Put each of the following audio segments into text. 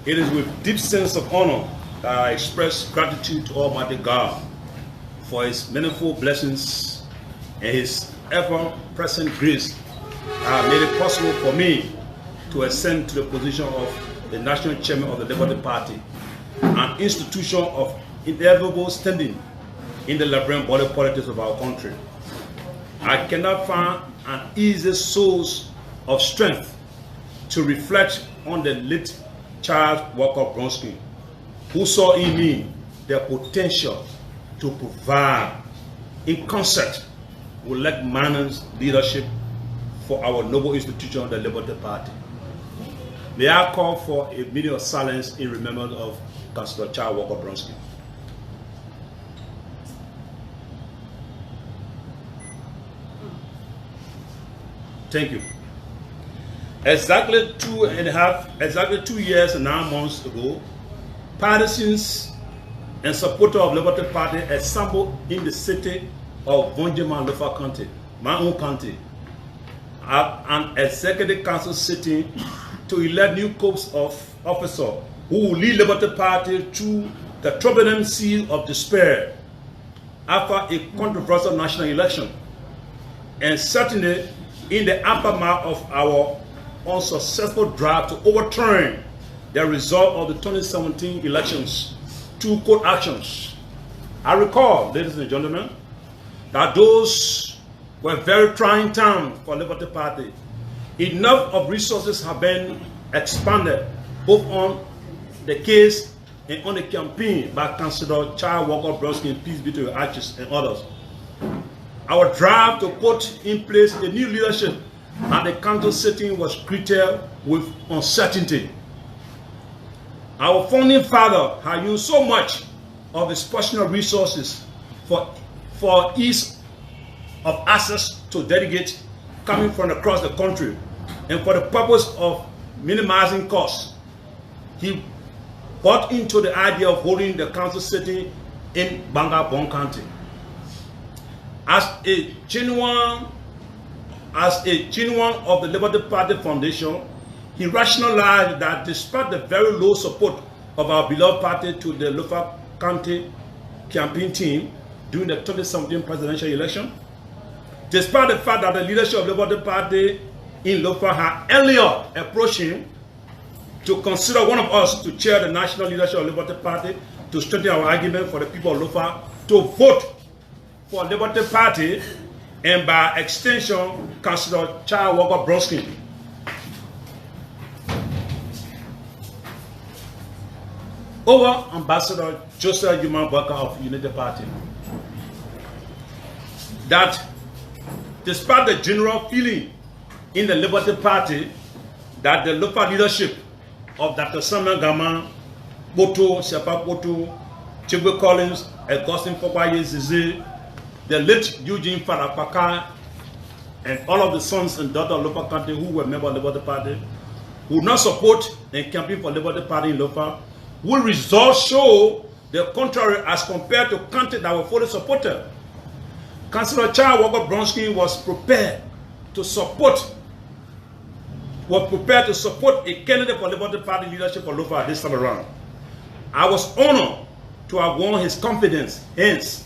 It is with deep sense of honor that I express gratitude to Almighty God for His manifold blessings and His ever-present grace that have made it possible for me to ascend to the position of the National Chairman of the Liberty Party, an institution of inevitable standing in the Liberian body politics of our country. I cannot find an easy source of strength to reflect on the late Charles Walker Bronsky, who saw in me the potential to provide, in concert with like-minded leadership for our noble institution, the Liberty Party. May I call for a minute of silence in remembrance of Councillor Charles Walker Bronsky. Thank you. Exactly 2 years and 9 months ago, partisans and supporters of Liberty Party assembled in the city of Vonjima, Lofa County, my own county, at an executive council sitting to elect new corps of officers who will lead Liberty Party through the turbulent sea of despair after a controversial national election, and certainly in the aftermath of our unsuccessful drive to overturn the result of the 2017 elections through court actions. I recall, ladies and gentlemen, that those were very trying times for Liberty Party. Enough of resources have been expanded both on the case and on the campaign by Councillor Charles Walker Bronsky, peace be to your ashes, and others. Our drive to put in place a new leadership at the council sitting was greeted with uncertainty. Our founding father had used so much of his personal resources for ease of access to delegates coming from across the country, and for the purpose of minimizing costs, he bought into the idea of holding the council sitting in Bangabong County. As a genuine of the Liberty Party Foundation, he rationalized that despite the very low support of our beloved party to the Lofa County campaign team during the 2017 presidential election, despite the fact that the leadership of the Liberty Party in Lofa had earlier approached him to consider one of us to chair the national leadership of the Liberty Party to strengthen our argument for the people of Lofa to vote for Liberty Party, and by extension, Councillor Charles Walker Bronsky. Over Ambassador Joseph Human Worker of United Party, that despite the general feeling in the Liberty Party that the local leadership of Dr. Samuel Gama, Boto, Shepa Boto, Chibwe Collins, Augustine Fokwaye Zizi, the late Eugene Farapaka, and all of the sons and daughters of Lofa County who were members of the Liberty Party, who would not support and campaign for Liberty Party in Lofa, will results show the contrary as compared to counties that were fully supported. Councillor Charles Walker Bronsky was prepared to support a candidate for Liberty Party leadership for Lofa this time around. I was honored to have won his confidence. Hence,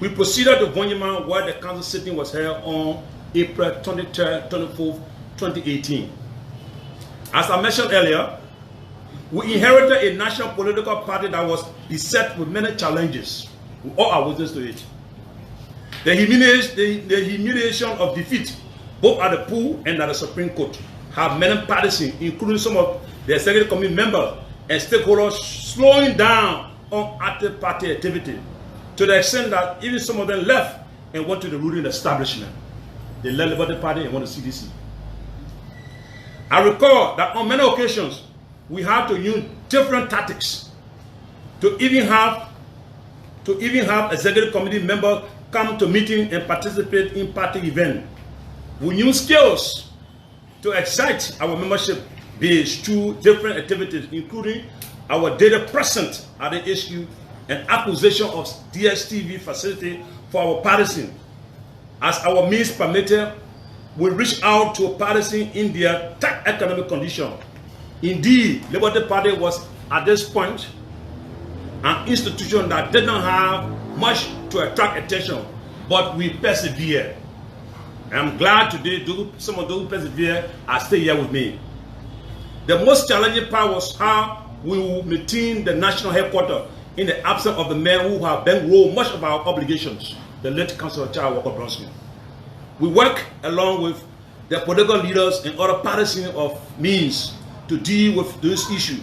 we proceeded to Vonjima, where the council sitting was held on April 23rd, 24th, 2018. As I mentioned earlier, we inherited a national political party that was beset with many challenges. We all are witness to it. The humiliation of defeat, both at the pool and at the Supreme Court, have many partisans, including some of the executive committee members and stakeholders, slowing down on active party activity, to the extent that even some of them left and went to the ruling establishment. They left the Liberty Party and went to CDC. I recall that on many occasions, we had to use different tactics to even have executive committee members come to meeting and participate in party events. We use skills to excite our membership base through different activities, including our daily presence at the HQ and acquisition of DSTV facility for our partisans. As our means permitted, we reach out to partisans in their tight economic condition Indeed, Liberty Party was at this point an institution that did not have much to attract attention, but we persevered. I'm glad today some of those who persevere are still here with me. The most challenging part was how we will maintain the national headquarters in the absence of the men who have bankrolled much of our obligations, the late Councillor Charles Walker Bronsky. We work along with the political leaders and other partisans of means to deal with this issue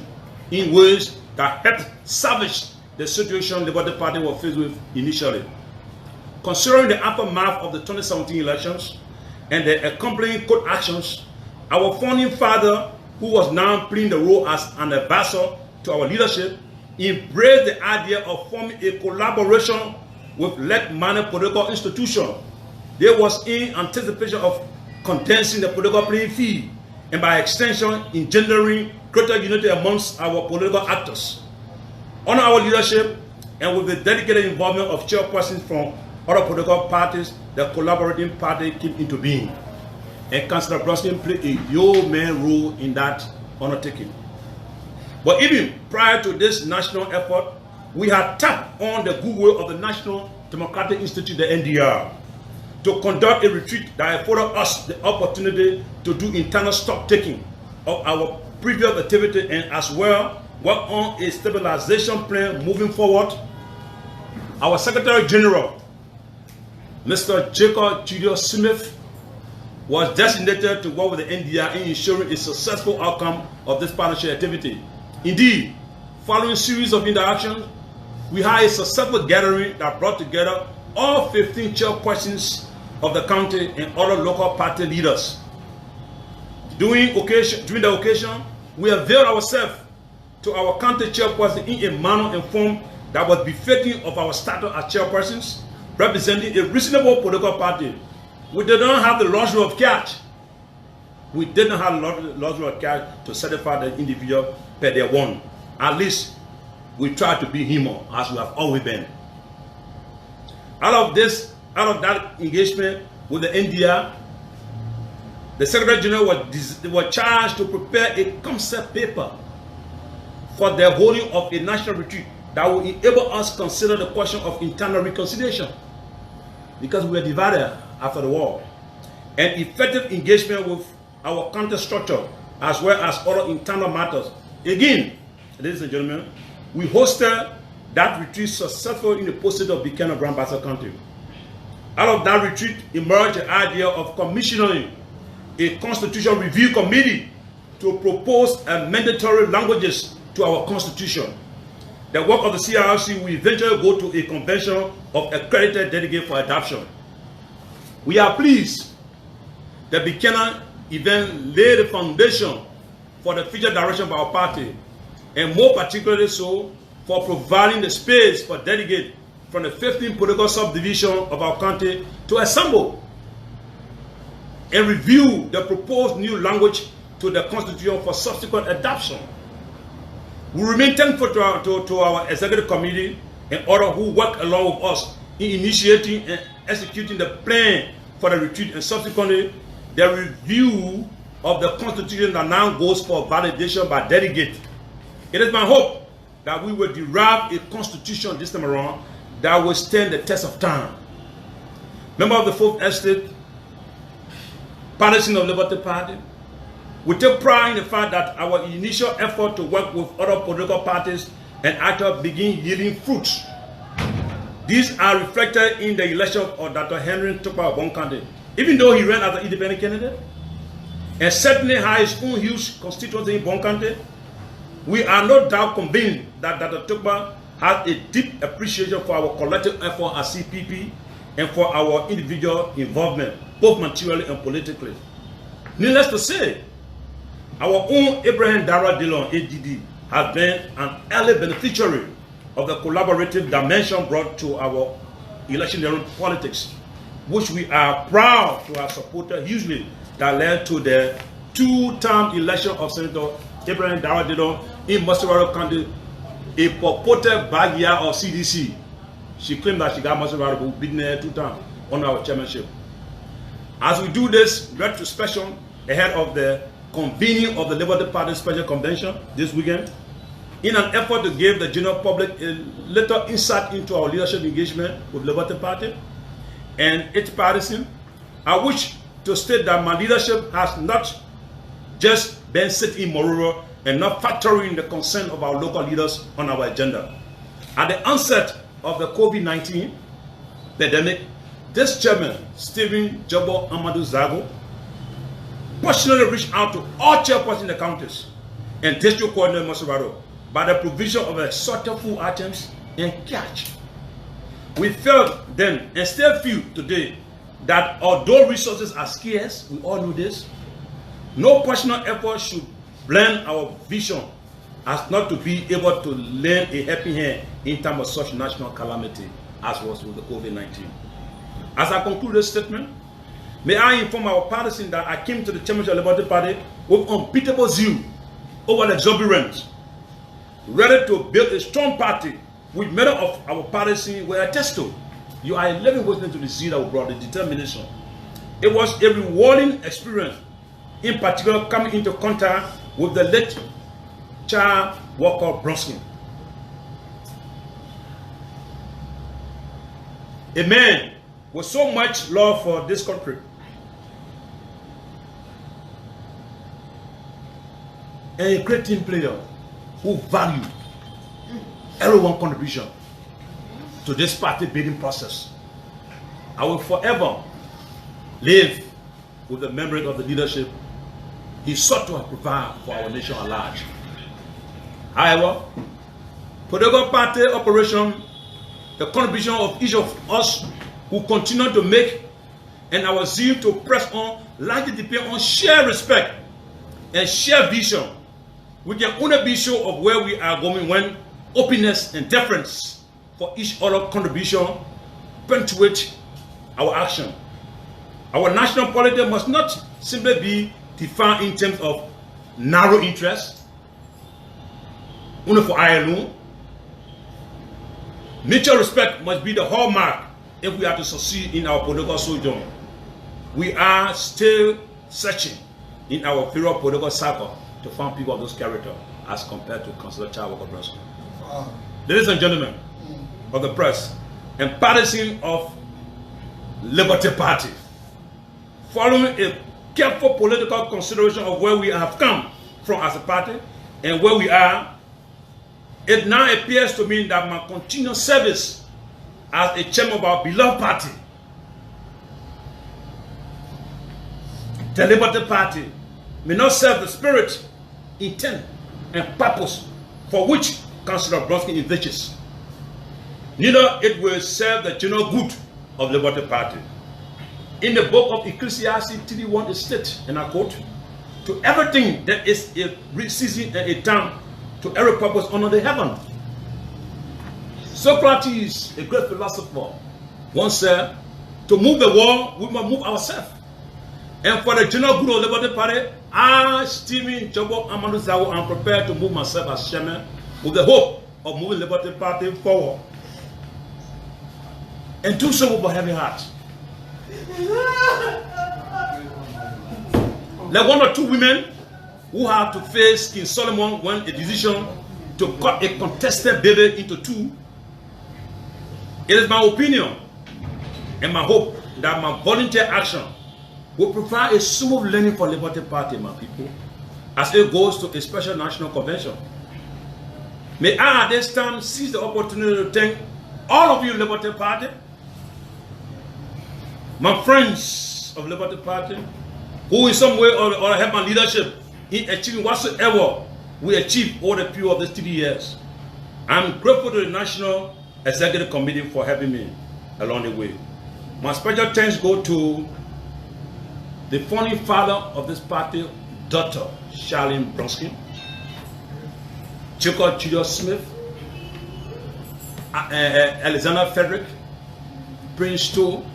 in ways that helped salvage the situation the Liberty Party was faced with initially. Considering the aftermath of the 2017 elections and the accompanying court actions, our founding father, who was now playing the role as an advisor to our leadership, embraced the idea of forming a collaboration with like-minded political institutions. There was in anticipation of condensing the political playing field and by extension engendering greater unity amongst our political actors. Under our leadership and with the dedicated involvement of chairpersons from other political parties, the collaborating party came into being. And Councillor Bronsky played a yeoman role in that undertaking. But even prior to this national effort, we had tapped on the goodwill of the National Democratic Institute, the NDR, to conduct a retreat that afforded us the opportunity to do internal stock taking of our previous activity and as well work on a stabilization plan moving forward. Our Secretary General, Mr. Jacob Julius Smith, was designated to work with the NDR in ensuring a successful outcome of this partnership activity. Indeed, following a series of interactions, we had a successful gathering that brought together all 15 chairpersons of the county and other local party leaders. During the occasion, we availed ourselves to our county chairperson in a manner and form that was befitting of our status as chairpersons, representing a reasonable political party. We did not have the luxury of cash. We did not have the luxury of cash to satisfy the individual per their one. At least we tried to be human as we have always been. Out of that engagement with the NDR, the Secretary General was charged to prepare a concept paper for the holding of a national retreat that will enable us to consider the question of internal reconciliation, because we were divided after the war, and effective engagement with our county structure as well as other internal matters. Again, ladies and gentlemen, we hosted that retreat successfully in the posted of Buchanan Grand Bassa County. Out of that retreat emerged the idea of commissioning a constitutional review committee to propose mandatory languages to our constitution. The work of the CRC will eventually go to a convention of accredited delegates for adoption. We are pleased that Buchanan event laid the foundation for the future direction of our party, and more particularly so for providing the space for delegates from the 15 political subdivisions of our country to assemble and review the proposed new language to the Constitution for subsequent adoption. We remain thankful to our executive committee and others who work along with us in initiating and executing the plan for the retreat and subsequently the review of the Constitution that now goes for validation by delegates. It is my hope that we will derive a constitution this time around that will stand the test of time. Member of the Fourth Estate, partisan of Liberty Party, we take pride in the fact that our initial effort to work with other political parties and actors begin yielding fruits. These are reflected in the election of Dr. Henry Tukpa of Bonkande, even though he ran as an independent candidate, and certainly has his own huge constituency in Bonkande. We are no doubt convinced that Dr. Tukpa has a deep appreciation for our collective effort as CPP and for our individual involvement, both materially and politically. Needless to say, our own Abraham Dara Dillon, ADD, has been an early beneficiary of the collaborative dimension brought to our election politics, which we are proud to have supported hugely, that led to the two-term election of Senator Abraham Dara Dillon in Masarauco County, a purported bad year of CDC. She claimed that she got Masarauco beaten her 2 times on our chairmanship. As we do this retrospection ahead of the convening of the Liberty Party Special Convention this weekend in an effort to give the general public a little insight into our leadership engagement with Liberty Party and its partisan. I wish to state that my leadership has not just been sitting in Mororo and not factoring the concern of our local leaders on our agenda. At the onset of the COVID-19 pandemic, this chairman, Stephen Jobo Amadou Zargo, personally reached out to all chairpersons in the counties and district coordinator Masurado by the provision of assorted food items and cash. We felt then, and still feel today, that although resources are scarce, we all know this, no personal effort should blend our vision as not to be able to lend a helping hand in terms of such national calamity as was with the COVID-19. As I conclude this statement, may I inform our partisan that I came to the chairmanship of the Liberty Party with unbeatable zeal over the exuberance, ready to build a strong party which many of our partisans were attest to. You are a living witness to the zeal that we brought, the determination. It was a rewarding experience, in particular coming into contact with the late Charles Walker Bronsky, a man with so much love for this country and a great team player who valued everyone's contribution to this party building process. I will forever live with the memory of the leadership he sought to provide for our nation at large. However, political party operation, the contribution of each of us who continue to make, and our zeal to press on largely depend on shared respect and shared vision. We can only be sure of where we are going when openness and deference for each other contribution punctuate our action. Our national politics must not simply be defined in terms of narrow interest, only for I alone. Mutual respect must be the hallmark if we are to succeed in our political sojourn. We are still searching in our favorite political circle to find people of those character as compared to Councillor Charles Walker Bronsky. Ladies and gentlemen of the press and partisans of Liberty Party, following a careful political consideration of where we have come from as a party and where we are, it now appears to me that my continued service as a chairman of our beloved party, the Liberty Party, may not serve the spirit, intent, and purpose for which Councillor Bronsky envisages. Neither it will serve the general good of the Liberty Party. In the book of Ecclesiastes 3:1 it states, and I quote, "To everything that is a season and a time, to every purpose under the heaven." Socrates, a great philosopher, once said, to move the world, we must move ourselves. And for the general good of the Liberty Party, I, Stephen Jobo Amadou Zargo, am prepared to move myself as chairman with the hope of moving the Liberty Party forward. And do so with a heavy heart. Like one or two women who have to face King Solomon when a decision to cut a contested baby into two. It is my opinion and my hope that my volunteer action will provide a smooth landing for Liberty Party, my people, as it goes to a special national convention. May I at this time seize the opportunity to thank all of you Liberty Party, my friends of Liberty Party, who in some way or other help my leadership in achieving whatsoever we achieved over the period of these 3 years. I'm grateful to the National Executive Committee for helping me along the way. My special thanks go to the founding father of this party, Dr. Charlene Bronsky, Jacob Julius Smith, Alexander Frederick, Prince Stowe,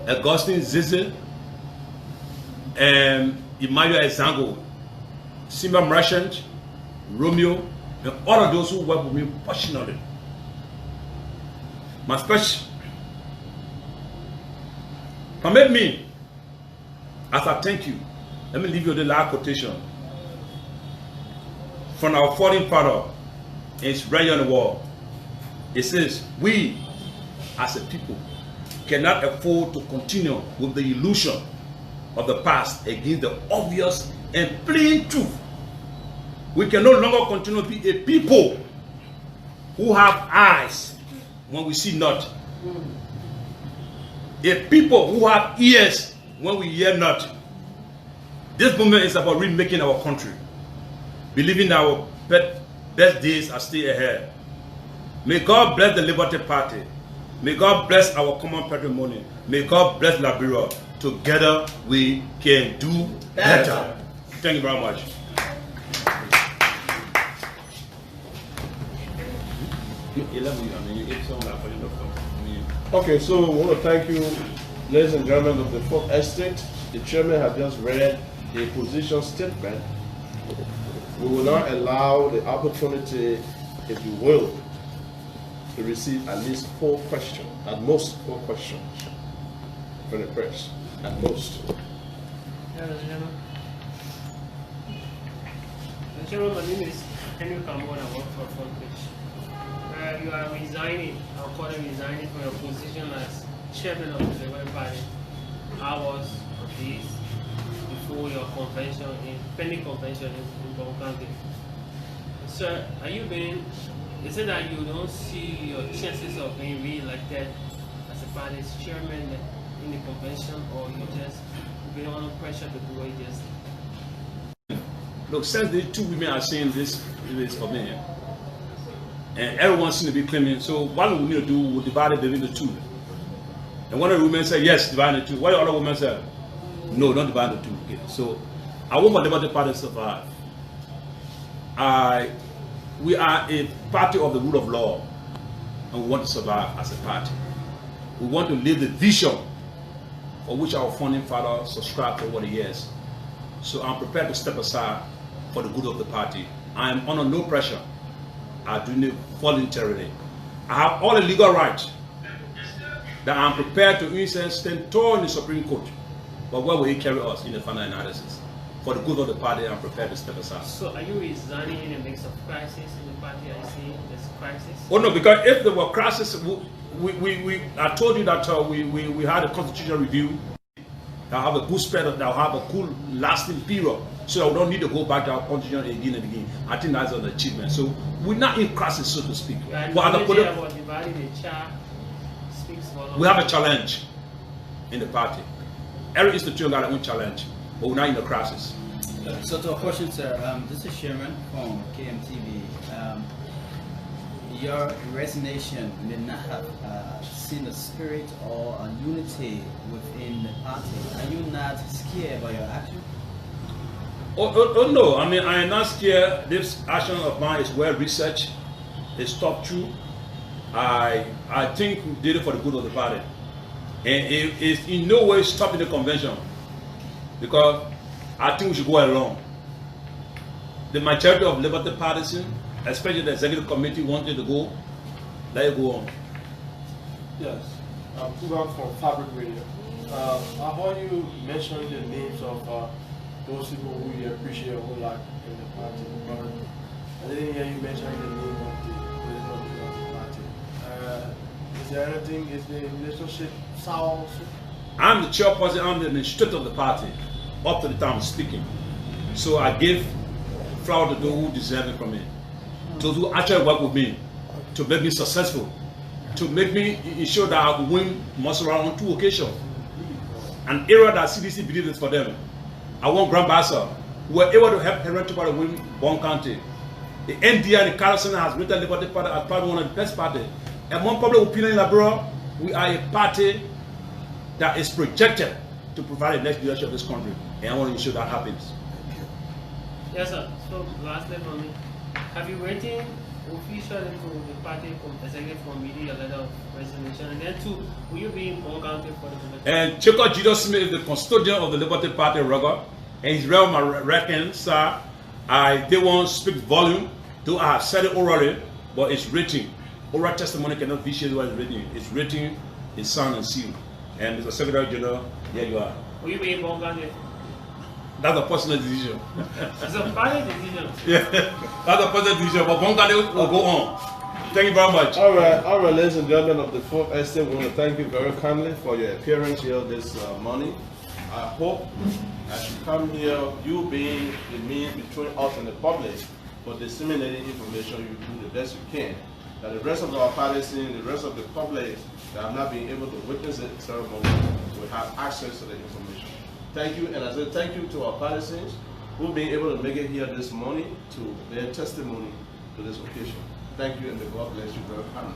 Augustine Zize, and Emmanuel Zargo, Simba Merchant, Romeo, and all of those who work with me passionately. My special, permit me, as I thank you, Let me leave you the last quotation from our founding father. It's right on the wall. It says, we as a people cannot afford to continue with the illusion of the past against the obvious and plain truth. We can no longer continue to be a people who have eyes when we see not. A people who have ears when we hear not. This movement is about remaking our country, believing our best days are still ahead. May God bless the Liberty Party. May God bless our common patrimony. May God bless Liberia. Together we can do better. Thank you very much. Okay, so we want to thank you, ladies and gentlemen of the 4th Estate. The chairman has just read a position statement. We will not allow the opportunity, if you will, to receive at least 4 questions, at most 4 questions from the press, at most. Chairman, my name is Henry Cameron. I work for Frontpage. You are resigning, or calling resigning from your position as chairman of the Liberty Party hours of days before your convention, pending convention in Bon County. Sir, are you being, is it that you don't see your chances of being re-elected as a party's chairman in the convention, or you just being under pressure to do what you just did? Look, since the 2 women are saying this is for me, and everyone seems to be claiming, so what do we need to do? We'll divide it between the 2. And one of the women said, yes, divide the 2. What the other woman said? No, don't divide the 2. Okay. So I want my Liberty Party to survive. We are a party of the rule of law, and we want to survive as a party. We want to live the vision for which our founding father subscribed over the years. So I'm prepared to step aside for the good of the party. I am under no pressure. I'm doing it voluntarily. I have all the legal rights that I'm prepared to stand tall in the Supreme Court. But where will it carry us in the final analysis? For the good of the party, I'm prepared to step aside. So are you resigning in a mix of crisis in the party? I see there's crisis. Oh no, because if there were crisis, I told you that we had a constitutional review. I'll have a good spread, I'll have a cool lasting period. So I don't need to go back to our constitution again and again. I think that's an achievement. So we're not in crisis, so to speak. But about dividing the chair speaks volumes. We have a challenge in the party. Every institution got their own challenge, but we're not in a crisis. So to a question, sir, this is Sherman from KMTV. Your resignation may not have seen a spirit or a unity within the party. Are you not scared by your action? Oh no, I mean, I am not scared. This action of mine is well researched. It's thought through. I think we did it for the good of the party. And it is in no way stopping the convention, because I think we should go along. The majority of Liberty partisans, especially the executive committee, wanted to go. Let it go on. Yes, I'm Kugan from Fabric Radio. I heard you mention the names of those people who you appreciate or who like in the party, but I didn't hear you mention the name of the president of the party. Is there anything, is the relationship sour also? I'm the chairperson, I'm the administrator of the party, up to the time of speaking. So I give flower to those who deserve it from me, those who actually work with me, to make me successful, to make me ensure that I will win Masura on 2 occasions. An area that CDC believes is for them. I want Grand Bassa. We were able to help Henry to win Bon County. The NDI and the Carlson has written Liberty Party as part of one of the best parties. And one public opinion in Liberia, we are a party that is projected to provide the next leadership of this country. And I want to ensure that happens. Yes, sir. So, lastly for me, have you written officially to the party executive committee a letter of resignation? And then 2, will you be in Bon County for the convention? And Jacob Jesus Smith is the custodian of the Liberty Party record, and his realm, I reckon, sir, they won't speak volume, though I have said it orally, but it's written. Oral testimony cannot vitiate what is written. It's written, it's signed and sealed. And Mr. Secretary General, here you are. Will you be in Bon County? That's a personal decision. It's a party decision. Yeah, that's a personal decision, but Bonkade will go on. Thank you very much. All right, ladies and gentlemen of the 4th Estate, we want to thank you very kindly for your appearance here this morning. I hope as you come here, you being the means between us and the public for disseminating information, you do the best you can. That the rest of our partisans, the rest of the public that have not been able to witness the ceremony will have access to the information. Thank you, and I say thank you to our partisans who have been able to make it here this morning to their testimony to this occasion. Thank you, and may God bless you very kindly.